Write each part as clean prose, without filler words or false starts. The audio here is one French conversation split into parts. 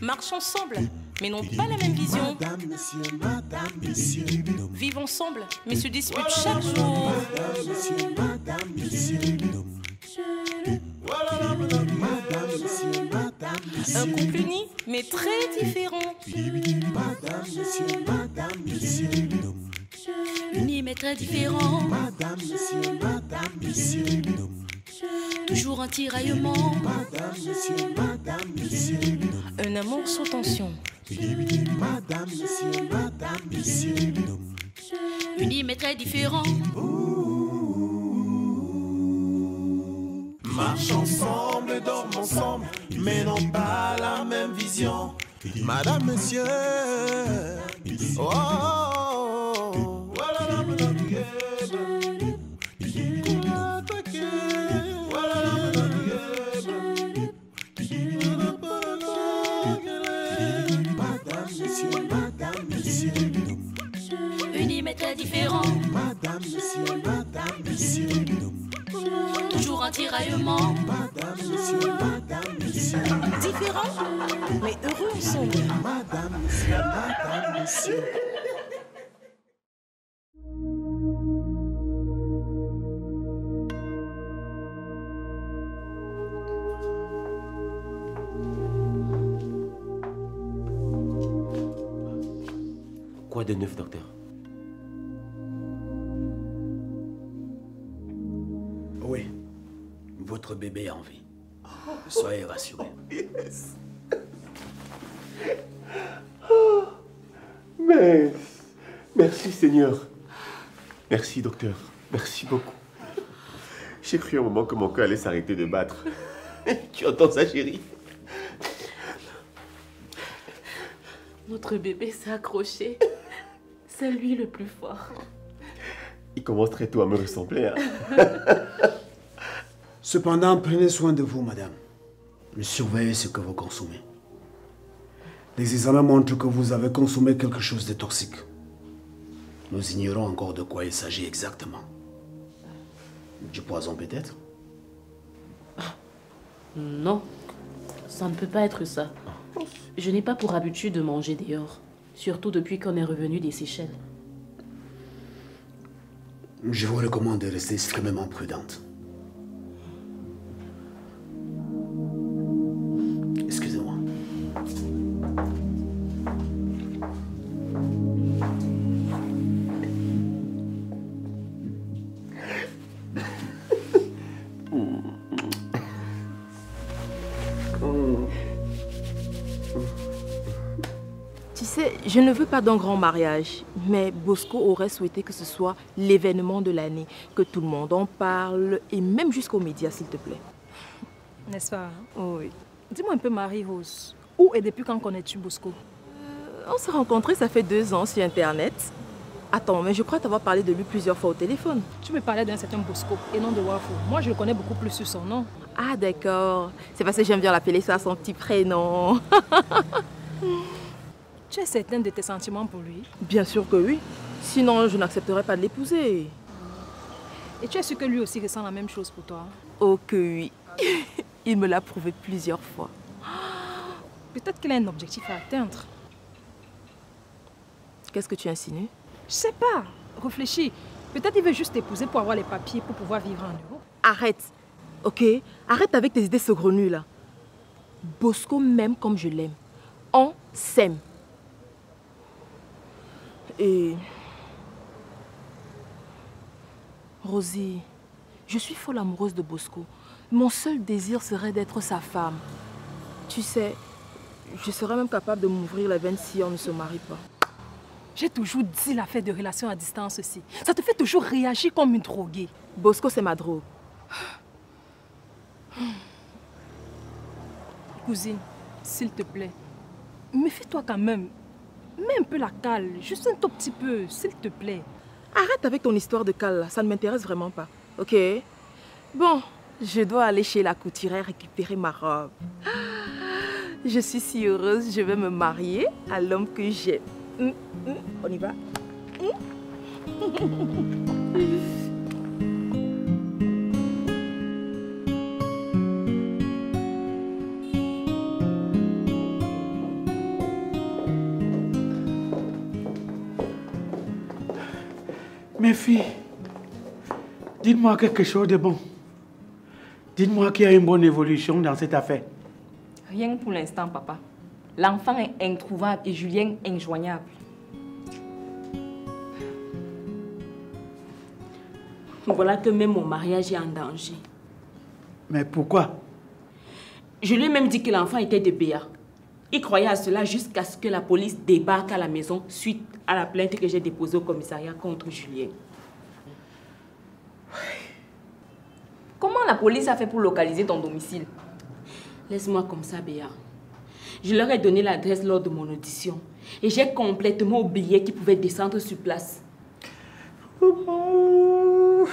Marchent ensemble, mais n'ont pas la même vision. Vivent ensemble, mais se disputent chaque jour. Un couple uni, mais très différent. Uni mais très différent. Toujours en tiraillement. Un amour sous tension. Uni mais très différent. Marchent ensemble, dorment ensemble, mais n'ont pas la même vision. Madame, monsieur. Oh, oh, oh. Unis mais très différents. Toujours en tiraillement. Différents, mais heureux ensemble. Quoi de neuf, docteur? Oui, votre bébé est en vie. Soyez rassurés. Yes. Oh, mais merci Seigneur. Merci docteur. Merci beaucoup. J'ai cru un moment que mon cœur allait s'arrêter de battre. Tu entends ça, chérie? Notre bébé s'est accroché. C'est lui le plus fort. Il commence très tôt à me ressembler. Hein? Cependant, prenez soin de vous, madame. Surveillez ce que vous consommez. Les examens montrent que vous avez consommé quelque chose de toxique. Nous ignorons encore de quoi il s'agit exactement. Du poison peut-être? Non, ça ne peut pas être ça. Je n'ai pas pour habitude de manger dehors. Surtout depuis qu'on est revenu des Seychelles. Je vous recommande de rester extrêmement prudente. Excusez-moi. Tu sais, je ne veux pas d'un grand mariage, mais Bosco aurait souhaité que ce soit l'événement de l'année, que tout le monde en parle, et même jusqu'aux médias, s'il te plaît. N'est-ce pas? Oui. Dis-moi un peu, Marie-Rose, où et depuis quand connais-tu Bosco? On s'est rencontrés, ça fait 2 ans sur Internet. Attends, mais je crois t'avoir parlé de lui plusieurs fois au téléphone. Tu me parlais d'un certain Bosco et non de Wafo. Moi, je le connais beaucoup plus sur son nom. Ah, d'accord. C'est parce que j'aime bien l'appeler ça son petit prénom. Tu es certaine de tes sentiments pour lui? Bien sûr que oui. Sinon, je n'accepterais pas de l'épouser. Et tu es sûre que lui aussi ressent la même chose pour toi? Oh que oui. Il me l'a prouvé plusieurs fois. Peut-être qu'il a un objectif à atteindre. Qu'est-ce que tu insinues? Je sais pas. Réfléchis. Peut-être il veut juste t'épouser pour avoir les papiers pour pouvoir vivre en Europe. Arrête. Ok? Arrête avec tes idées saugrenues là. Bosco m'aime comme je l'aime. On s'aime. Et... Rosie, je suis folle amoureuse de Bosco. Mon seul désir serait d'être sa femme. Tu sais, je serais même capable de m'ouvrir les veines si on ne se marie pas. J'ai toujours dit l'affaire de relation à distance aussi. Ça te fait toujours réagir comme une droguée. Bosco, c'est ma drogue. Cousine, s'il te plaît, méfie-toi quand même. Mets un peu la cale, juste un tout petit peu, s'il te plaît. Arrête avec ton histoire de cale, là. Ça ne m'intéresse vraiment pas. Ok? Bon, je dois aller chez la couturière récupérer ma robe. Je suis si heureuse, je vais me marier à l'homme que j'aime. On y va? Mes filles, dites-moi quelque chose de bon. Dites-moi qu'il y a une bonne évolution dans cette affaire. Rien pour l'instant, papa. L'enfant est introuvable et Julien injoignable. Voilà que même mon mariage est en danger. Mais pourquoi? Je lui ai même dit que l'enfant était de Béa. Il croyait à cela jusqu'à ce que la police débarque à la maison suite à la plainte que j'ai déposée au commissariat contre Julien. Comment la police a fait pour localiser ton domicile? Laisse-moi comme ça, Béa. Je leur ai donné l'adresse lors de mon audition. Et j'ai complètement oublié qu'ils pouvaient descendre sur place. On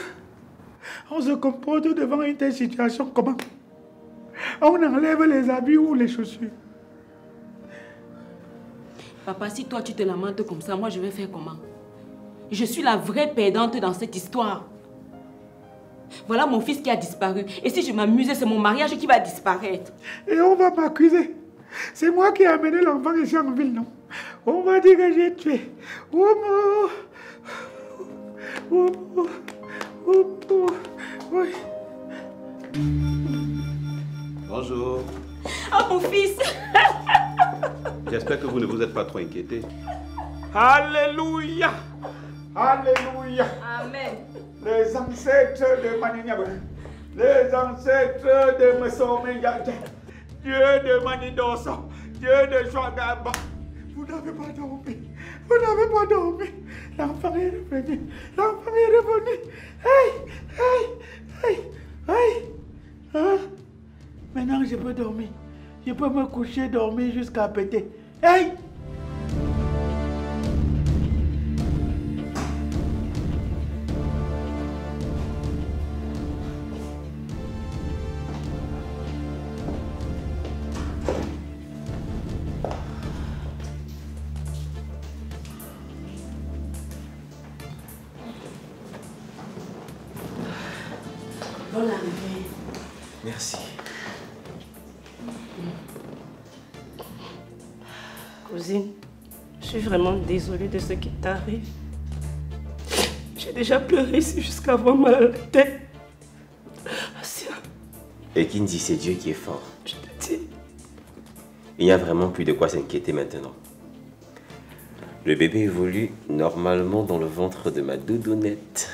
se comporte devant une telle situation comment? On enlève les habits ou les chaussures? Papa, si toi tu te lamentes comme ça, moi je vais faire comment? Je suis la vraie perdante dans cette histoire. Voilà mon fils qui a disparu. Et si je m'amuse, c'est mon mariage qui va disparaître. Et on va m'accuser. C'est moi qui ai amené l'enfant ici en ville, non? On va dire que j'ai tué. Oui. Bonjour. Oh mon fils! J'espère que vous ne vous êtes pas trop inquiété. Alléluia! Alléluia! Amen. Les ancêtres de Maninyaba, les ancêtres de Mesomeyadja, Dieu de Manidoso, Dieu de Chouagaba. Vous n'avez pas dormi. Vous n'avez pas dormi. L'enfant est revenu. L'enfant est revenu. Hein? Maintenant, je peux dormir. Je peux me coucher, dormir jusqu'à péter. Hey! Bonne arrivée. Merci. Cousine, je suis vraiment désolée de ce qui t'arrive. J'ai déjà pleuré ici jusqu'à avoir mal à la tête. Et Kindi, c'est Dieu qui est fort. Je te dis. Il n'y a vraiment plus de quoi s'inquiéter maintenant. Le bébé évolue normalement dans le ventre de ma doudounette.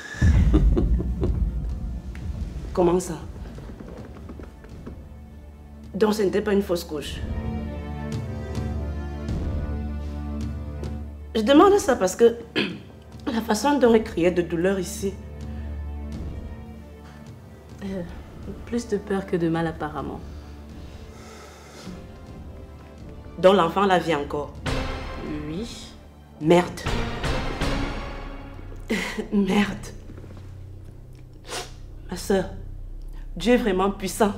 Comment ça? Donc ce n'était pas une fausse couche? Je demande ça parce que la façon dont elle criait de douleur ici, plus de peur que de mal apparemment. Donc l'enfant la vit encore? Oui. Merde. Merde. Ma soeur, Dieu est vraiment puissant.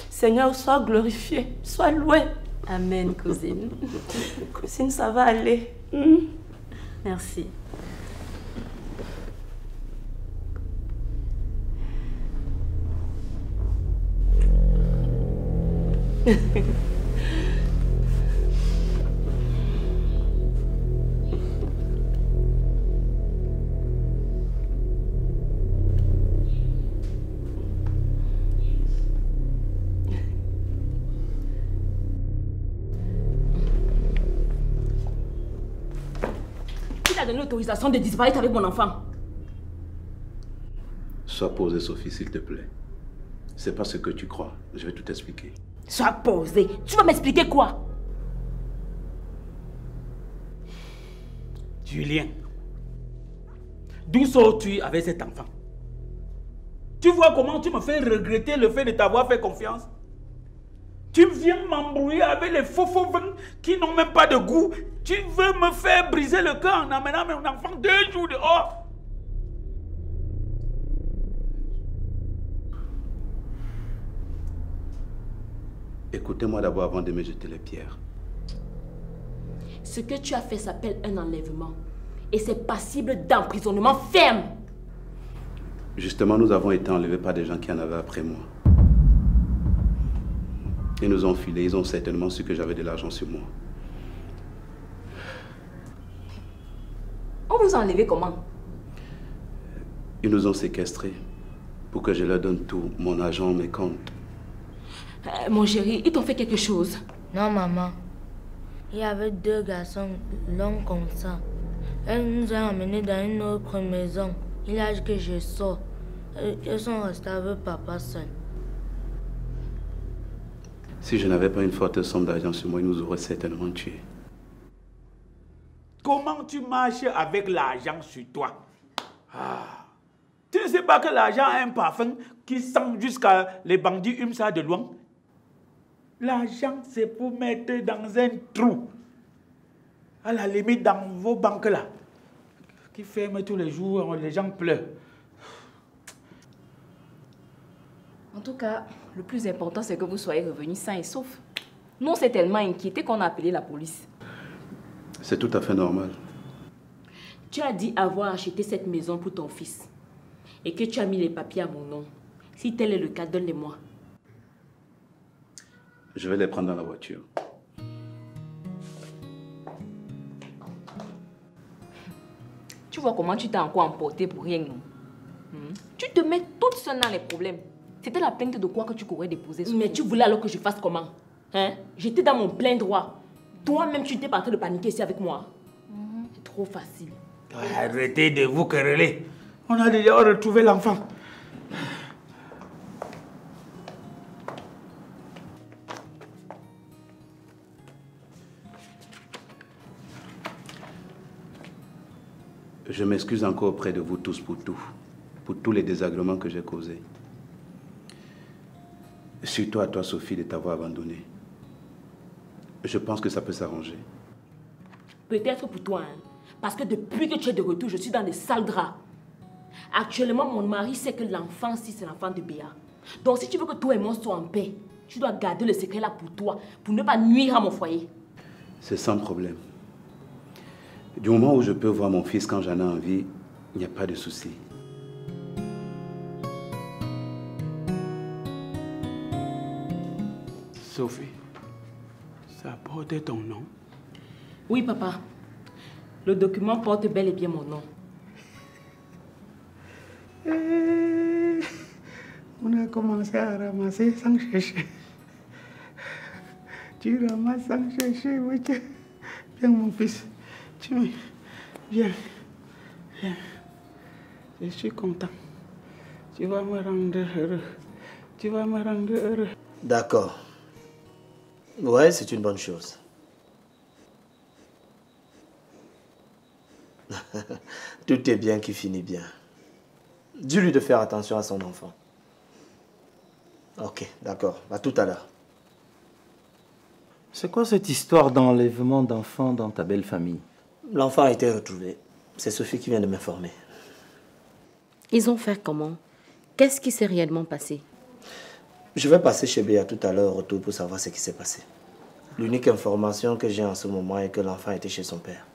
Seigneur, sois glorifié, sois loué. Amen, cousine. Cousine, ça va aller. Merci. Qui t'a donné l'autorisation de disparaître avec mon enfant? Sois posée, Sophie, s'il te plaît. C'est pas ce que tu crois. Je vais tout expliquer. Sois posée. Tu vas m'expliquer quoi? Julien, d'où sors-tu avec cet enfant? Tu vois comment tu me fais regretter le fait de t'avoir fait confiance? Tu viens m'embrouiller avec les faux vins qui n'ont même pas de goût. Tu veux me faire briser le cœur en amenant mon enfant 2 jours dehors. Écoutez-moi d'abord avant de me jeter les pierres. Ce que tu as fait s'appelle un enlèvement. Et c'est passible d'emprisonnement ferme. Justement, nous avons été enlevés par des gens qui en avaient après moi. Ils nous ont filés, ils ont certainement su que j'avais de l'argent sur moi. On vous a enlevé comment? Ils nous ont séquestrés pour que je leur donne tout, mon argent, mes comptes. Mon chéri, ils t'ont fait quelque chose? Non, maman. Il y avait 2 garçons longs comme ça. Elle nous a emmenés dans une autre maison. Il a dit que je sors. Ils sont restés avec papa seul. Si je n'avais pas une forte somme d'argent sur moi, ils nous auraient certainement tués. Comment tu marches avec l'argent sur toi? Tu ne sais pas que l'argent a un parfum qui sent jusqu'à les bandits hument ça de loin? L'argent, c'est pour mettre dans un trou. À la limite, dans vos banques là, qui ferment tous les jours, les gens pleurent. En tout cas, le plus important, c'est que vous soyez revenus sains et saufs. Nous, on s'est tellement inquiétés qu'on a appelé la police. C'est tout à fait normal. Tu as dit avoir acheté cette maison pour ton fils et que tu as mis les papiers à mon nom. Si tel est le cas, donne-les-moi. Je vais les prendre dans la voiture. Tu vois comment tu t'es encore emporté pour rien, non? Tu te mets toute seule dans les problèmes. C'était la plainte de quoi que tu courais déposer? Mais tu voulais alors que je fasse comment? Hein? J'étais dans mon plein droit. Toi-même, tu t'es pas en train de paniquer ici avec moi. C'est trop facile. Arrêtez de vous quereller. On a déjà retrouvé l'enfant. Je m'excuse encore auprès de vous tous pour tous les désagréments que j'ai causés. Surtout à toi, Sophie, de t'avoir abandonné. Je pense que ça peut s'arranger. Peut-être pour toi, hein? Parce que depuis que tu es de retour, je suis dans des sales draps. Actuellement, mon mari sait que l'enfant, si c'est l'enfant de Béa. Donc, si tu veux que toi et moi soyons en paix, tu dois garder le secret là pour toi, pour ne pas nuire à mon foyer. C'est sans problème. Du moment où je peux voir mon fils quand j'en ai envie, il n'y a pas de souci. Sophie, ça porte ton nom? Oui, papa. Le document porte bel et bien mon nom. On a commencé à ramasser sans chercher. Tu ramasses sans chercher, oui. Viens, mon fils. Viens. Je suis content. Tu vas me rendre heureux. D'accord. Ouais, c'est une bonne chose. Tout est bien qui finit bien. Dis-lui de faire attention à son enfant. Ok, d'accord. À tout à l'heure. C'est quoi cette histoire d'enlèvement d'enfants dans ta belle famille? L'enfant a été retrouvé. C'est Sophie qui vient de m'informer. Ils ont fait comment? Qu'est-ce qui s'est réellement passé? Je vais passer chez Béa tout à l'heure au retour pour savoir ce qui s'est passé. L'unique information que j'ai en ce moment est que l'enfant était chez son père.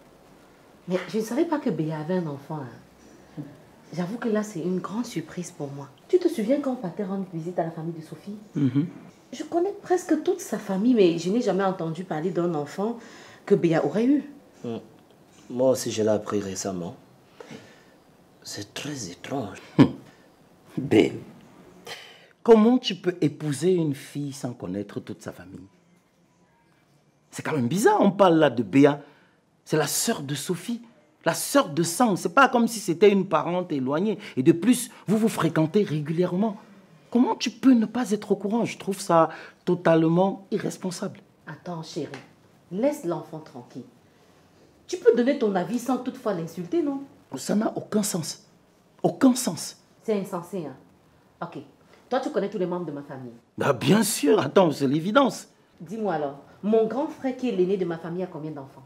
Mais je ne savais pas que Béa avait un enfant. Hein. J'avoue que là, c'est une grande surprise pour moi. Tu te souviens quand on partait rendre visite à la famille de Sophie? Je connais presque toute sa famille, mais je n'ai jamais entendu parler d'un enfant que Béa aurait eu. Moi aussi, je l'ai appris récemment. C'est très étrange. Ben, comment tu peux épouser une fille sans connaître toute sa famille? C'est quand même bizarre, on parle là de Béa. C'est la sœur de Sophie, la sœur de sang. C'est pas comme si c'était une parente éloignée. Et de plus, vous vous fréquentez régulièrement. Comment tu peux ne pas être au courant? Je trouve ça totalement irresponsable. Attends, chérie, laisse l'enfant tranquille. Tu peux donner ton avis sans toutefois l'insulter, non? Ça n'a aucun sens. Aucun sens. C'est insensé, hein? Ok. Toi, tu connais tous les membres de ma famille? Bah, bien sûr, attends, c'est l'évidence. Dis-moi alors, mon grand frère qui est l'aîné de ma famille a combien d'enfants?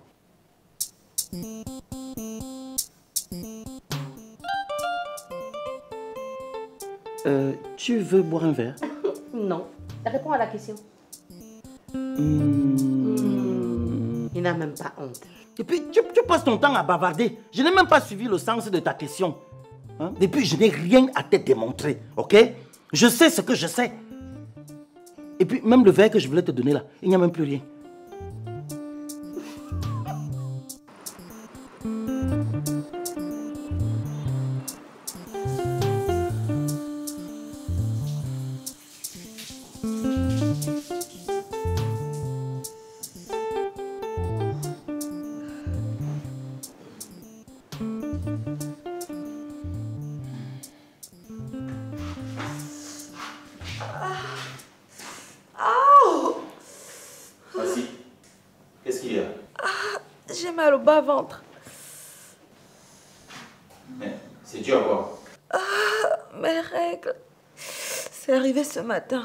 Tu veux boire un verre? Non. Réponds à la question. Il n'a même pas honte. Et puis, tu passes ton temps à bavarder. Je n'ai même pas suivi le sens de ta question. Hein? Et puis, je n'ai rien à te démontrer, ok? Je sais ce que je sais. Et puis, même le verre que je voulais te donner là, il n'y a même plus rien. Vas-y. Qu'est-ce qu'il y a? J'ai mal au bas-ventre. C'est dû à quoi? Mes règles. C'est arrivé ce matin.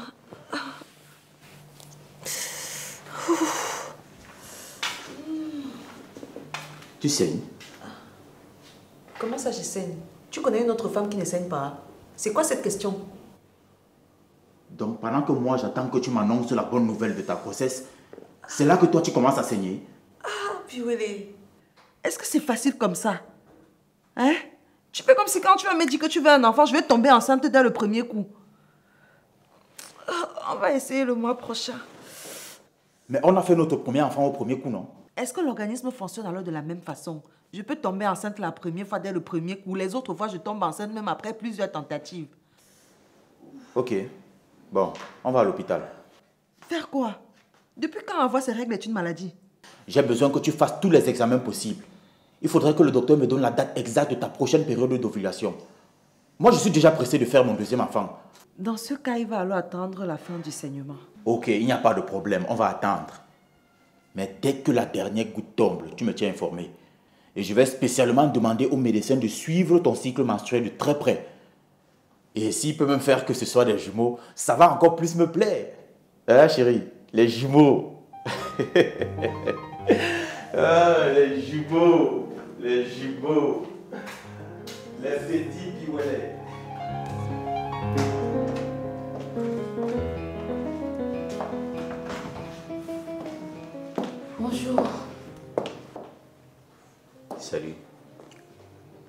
Tu saignes? Comment ça, je saigne? Tu connais une autre femme qui ne saigne pas? C'est quoi cette question? Donc pendant que moi j'attends que tu m'annonces la bonne nouvelle de ta grossesse, c'est là que toi tu commences à saigner? Puis Willy, est-ce que c'est facile comme ça? Hein? Tu fais comme si quand tu vas me dire que tu veux un enfant, je vais tomber enceinte dès le premier coup. On va essayer le mois prochain. Mais on a fait notre premier enfant au premier coup, non? Est-ce que l'organisme fonctionne alors de la même façon? Je peux tomber enceinte la première fois dès le premier coup. Les autres fois, je tombe enceinte même après plusieurs tentatives. Ok. Bon, on va à l'hôpital. Faire quoi? Depuis quand avoir ces règles est une maladie? J'ai besoin que tu fasses tous les examens possibles. Il faudrait que le docteur me donne la date exacte de ta prochaine période d'ovulation. Moi, je suis déjà pressé de faire mon deuxième enfant. Dans ce cas, il va alors attendre la fin du saignement. Ok, il n'y a pas de problème, on va attendre. Mais dès que la dernière goutte tombe, tu me tiens informé. Et je vais spécialement demander au médecin de suivre ton cycle menstruel de très près. Et s'il peut même faire que ce soit des jumeaux, ça va encore plus me plaire. Hein, chérie? Les jumeaux. Ah, les jumeaux. Les jumeaux. Les petits piouets. Bonjour. Salut.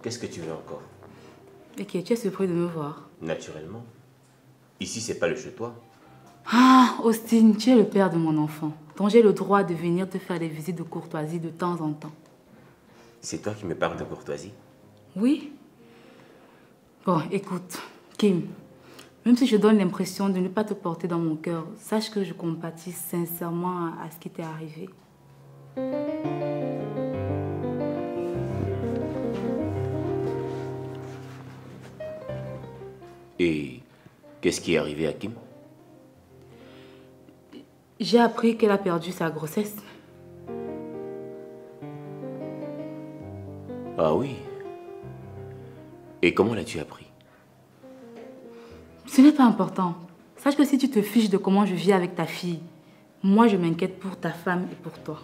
Qu'est-ce que tu veux encore? Ok, tu es surpris de me voir. Naturellement. Ici, c'est pas le chez toi. Ah, Austin, tu es le père de mon enfant. Donc j'ai le droit de venir te faire des visites de courtoisie de temps en temps. C'est toi qui me parles de courtoisie? Oui. Bon, écoute, Kim, même si je donne l'impression de ne pas te porter dans mon cœur, sache que je compatis sincèrement à ce qui t'est arrivé. Et qu'est-ce qui est arrivé à Kim? J'ai appris qu'elle a perdu sa grossesse. Ah oui. Et comment l'as-tu appris? Ce n'est pas important. Sache que si tu te fiches de comment je vis avec ta fille, moi je m'inquiète pour ta femme et pour toi.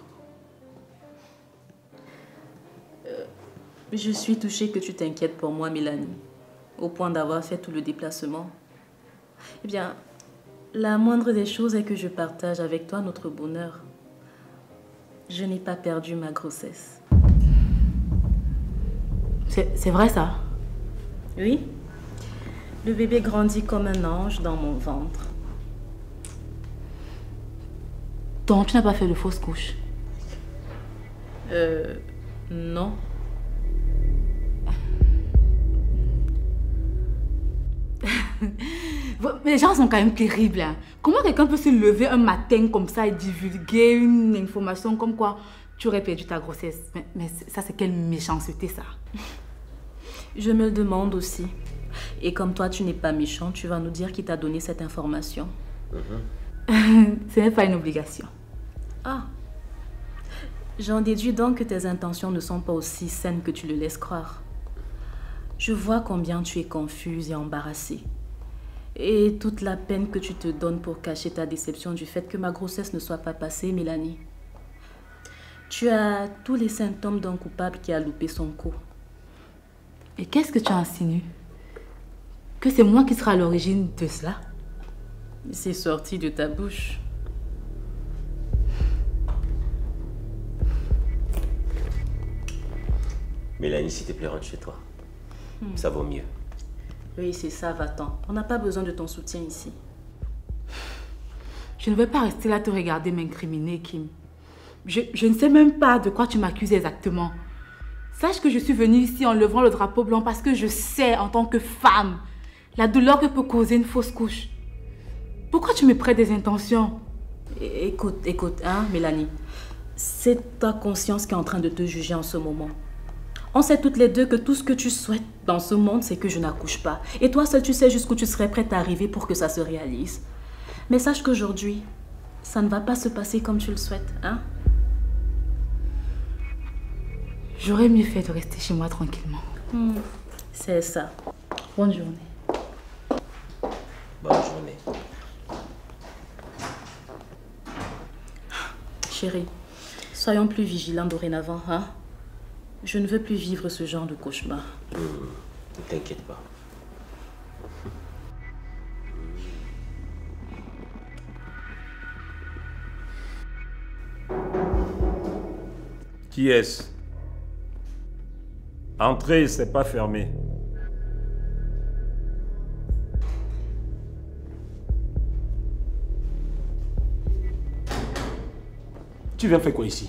Je suis touchée que tu t'inquiètes pour moi, Mélanie, au point d'avoir fait tout le déplacement. Eh bien, la moindre des choses est que je partage avec toi notre bonheur. Je n'ai pas perdu ma grossesse. C'est vrai ça? Oui. Le bébé grandit comme un ange dans mon ventre. Donc tu n'as pas fait de fausse couche? Non. Mais les gens sont quand même terribles. Hein. Comment quelqu'un peut se lever un matin comme ça et divulguer une information comme quoi tu aurais perdu ta grossesse? Mais ça, c'est quelle méchanceté, ça? Je me le demande aussi. Et comme toi, tu n'es pas méchant, tu vas nous dire qui t'a donné cette information. Ce n'est pas une obligation. Ah. J'en déduis donc que tes intentions ne sont pas aussi saines que tu le laisses croire. Je vois combien tu es confuse et embarrassée. Et toute la peine que tu te donnes pour cacher ta déception du fait que ma grossesse ne soit pas passée, Mélanie. Tu as tous les symptômes d'un coupable qui a loupé son coup. Et qu'est-ce que tu insinues? Que c'est moi qui serai à l'origine de cela? C'est sorti de ta bouche. Mélanie, s'il te plaît, rentre chez toi. Ça vaut mieux. Oui, c'est ça, va-t'en. On n'a pas besoin de ton soutien ici. Je ne vais pas rester là te regarder m'incriminer, Kim. Je ne sais même pas de quoi tu m'accuses exactement. Sache que je suis venue ici en levant le drapeau blanc parce que je sais, en tant que femme, la douleur que peut causer une fausse couche. Pourquoi tu me prêtes des intentions? Écoute, hein, Mélanie. C'est ta conscience qui est en train de te juger en ce moment. On sait toutes les deux que tout ce que tu souhaites dans ce monde, c'est que je n'accouche pas. Et toi seul, tu sais jusqu'où tu serais prête à arriver pour que ça se réalise. Mais sache qu'aujourd'hui, ça ne va pas se passer comme tu le souhaites, hein? J'aurais mieux fait de rester chez moi tranquillement. C'est ça. Bonne journée. Bonne journée. Chérie, soyons plus vigilants dorénavant, hein? Je ne veux plus vivre ce genre de cauchemar. Ne t'inquiète pas. Qui est-ce? Entrez, c'est pas fermé. Tu viens faire quoi ici?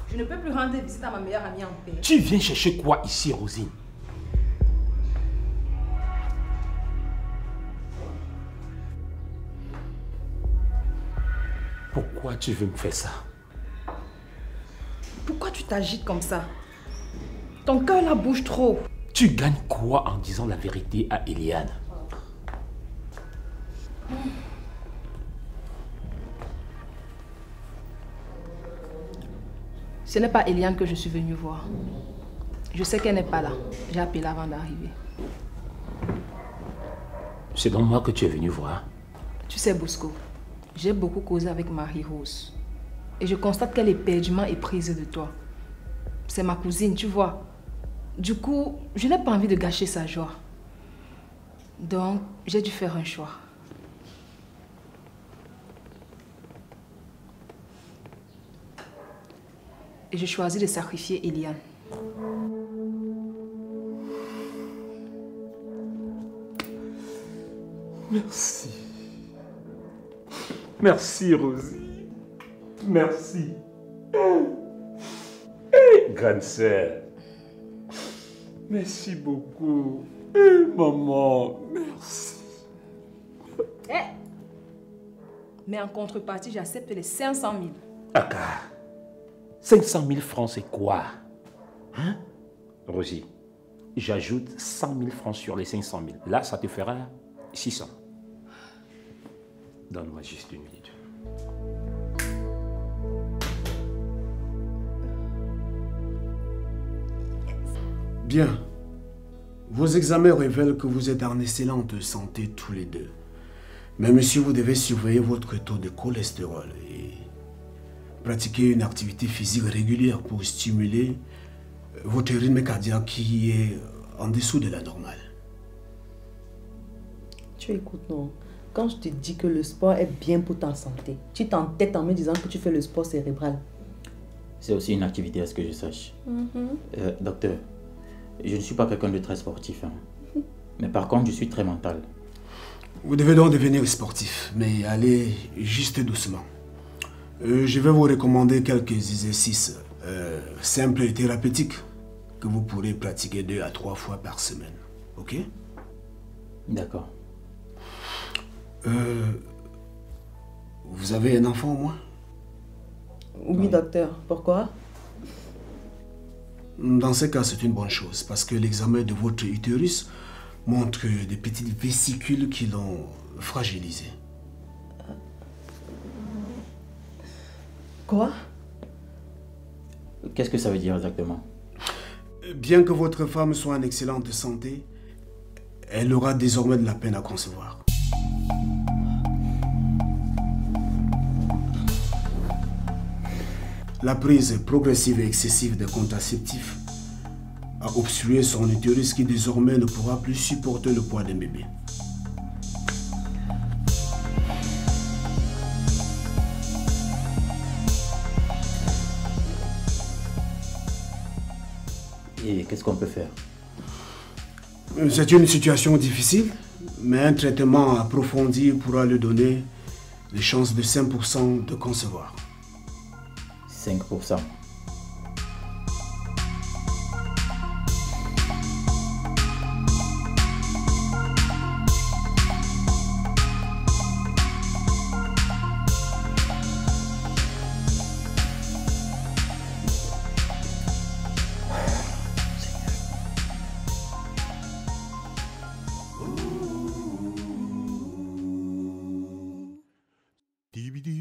Je ne peux plus rendre visite à ma meilleure amie en paix. Tu viens chercher quoi ici, Rosine? Pourquoi tu veux me faire ça? Pourquoi tu t'agites comme ça? Ton cœur là bouge trop. Tu gagnes quoi en disant la vérité à Eliane? Ce n'est pas Eliane que je suis venue voir. Je sais qu'elle n'est pas là. J'ai appelé avant d'arriver. C'est donc moi que tu es venu voir. Tu sais, Bosco, j'ai beaucoup causé avec Marie-Rose. Et je constate qu'elle est éperdument éprise de toi. C'est ma cousine, tu vois. Du coup, je n'ai pas envie de gâcher sa joie. Donc, j'ai dû faire un choix. Et j'ai choisi de sacrifier Eliane. Merci. Merci, Rosie. Merci. Grande sœur. Merci beaucoup. Maman, merci. Mais en contrepartie, j'accepte les 500 000. Aka, 500 000 francs, c'est quoi? Hein? Rosie, j'ajoute 100 000 francs sur les 500 000. Là, ça te fera 600. Donne-moi juste une minute. Bien. Vos examens révèlent que vous êtes en excellente santé tous les deux. Mais monsieur, vous devez surveiller votre taux de cholestérol et pratiquer une activité physique régulière pour stimuler votre rythme cardiaque qui est en dessous de la normale. Tu écoutes, non? Quand je te dis que le sport est bien pour ta santé, tu t'entêtes en me disant que tu fais le sport cérébral. C'est aussi une activité à ce que je sache. Docteur, je ne suis pas quelqu'un de très sportif. Hein. Mais par contre, je suis très mental. Vous devez donc devenir sportif, mais allez juste doucement. Je vais vous recommander quelques exercices simples et thérapeutiques que vous pourrez pratiquer 2 à 3 fois par semaine. Ok? D'accord. Vous avez un enfant au moins? Oui, docteur. Pourquoi? Dans ce cas, c'est une bonne chose, parce que l'examen de votre utérus montre des petites vésicules qui l'ont fragilisé. Quoi? Qu'est-ce que ça veut dire exactement? Bien que votre femme soit en excellente santé, elle aura désormais de la peine à concevoir. La prise progressive et excessive des contraceptifs a obstrué son utérus qui désormais ne pourra plus supporter le poids d'un bébé. Et qu'est-ce qu'on peut faire? C'est une situation difficile, mais un traitement approfondi pourra lui donner des chances de 5% de concevoir. 5%. Bidi